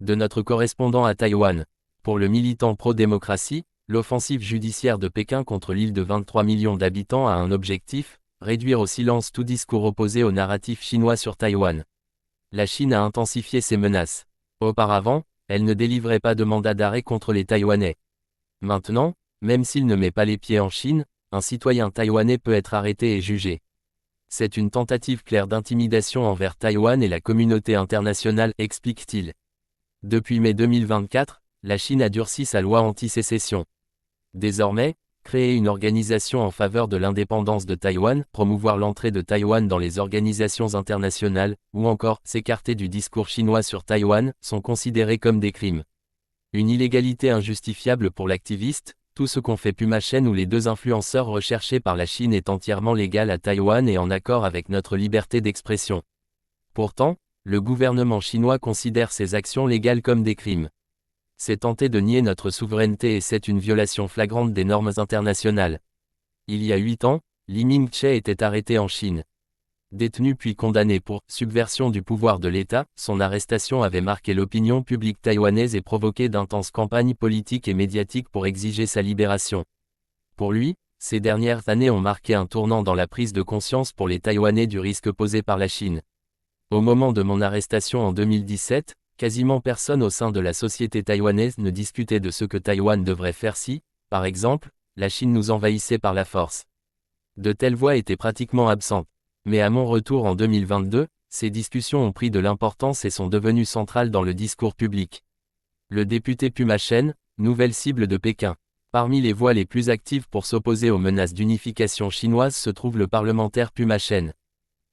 De notre correspondant à Taïwan. Pour le militant pro-démocratie, l'offensive judiciaire de Pékin contre l'île de 23 millions d'habitants a un objectif, réduire au silence tout discours opposé au narratif chinois sur Taïwan. La Chine a intensifié ses menaces. Auparavant, elle ne délivrait pas de mandat d'arrêt contre les Taïwanais. Maintenant, même s'il ne met pas les pieds en Chine, un citoyen taïwanais peut être arrêté et jugé. C'est une tentative claire d'intimidation envers Taïwan et la communauté internationale, explique-t-il. Depuis mai 2024, la Chine a durci sa loi anti-sécession. Désormais, créer une organisation en faveur de l'indépendance de Taïwan, promouvoir l'entrée de Taïwan dans les organisations internationales, ou encore s'écarter du discours chinois sur Taïwan, sont considérés comme des crimes. Une illégalité injustifiable pour l'activiste, tout ce qu'ont fait Puma Chen ou les deux influenceurs recherchés par la Chine est entièrement légal à Taïwan et en accord avec notre liberté d'expression. Pourtant, le gouvernement chinois considère ces actions légales comme des crimes. C'est tenter de nier notre souveraineté et c'est une violation flagrante des normes internationales. Il y a 8 ans, Li Mingche était arrêté en Chine. Détenu puis condamné pour subversion du pouvoir de l'État, son arrestation avait marqué l'opinion publique taïwanaise et provoqué d'intenses campagnes politiques et médiatiques pour exiger sa libération. Pour lui, ces dernières années ont marqué un tournant dans la prise de conscience pour les Taïwanais du risque posé par la Chine. Au moment de mon arrestation en 2017, quasiment personne au sein de la société taïwanaise ne discutait de ce que Taïwan devrait faire si, par exemple, la Chine nous envahissait par la force. De telles voix étaient pratiquement absentes. Mais à mon retour en 2022, ces discussions ont pris de l'importance et sont devenues centrales dans le discours public. Le député Puma Chen, nouvelle cible de Pékin. Parmi les voix les plus actives pour s'opposer aux menaces d'unification chinoise se trouve le parlementaire Puma Chen.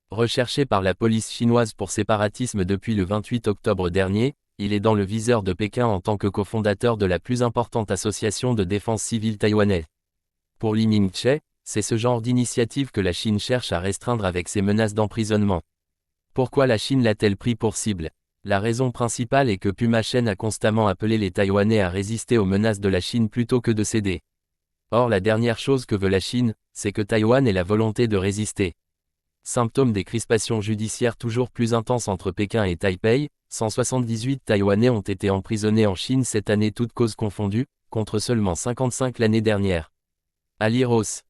Recherché par la police chinoise pour séparatisme depuis le 28 octobre dernier, il est dans le viseur de Pékin en tant que cofondateur de la plus importante association de défense civile taïwanaise. Pour Li Mingche, c'est ce genre d'initiative que la Chine cherche à restreindre avec ses menaces d'emprisonnement. Pourquoi la Chine l'a-t-elle pris pour cible? La raison principale est que Puma Chen a constamment appelé les Taïwanais à résister aux menaces de la Chine plutôt que de céder. Or la dernière chose que veut la Chine, c'est que Taïwan ait la volonté de résister. Symptôme des crispations judiciaires toujours plus intenses entre Pékin et Taipei, 178 Taïwanais ont été emprisonnés en Chine cette année toutes causes confondues, contre seulement 55 l'année dernière. À lire aussi.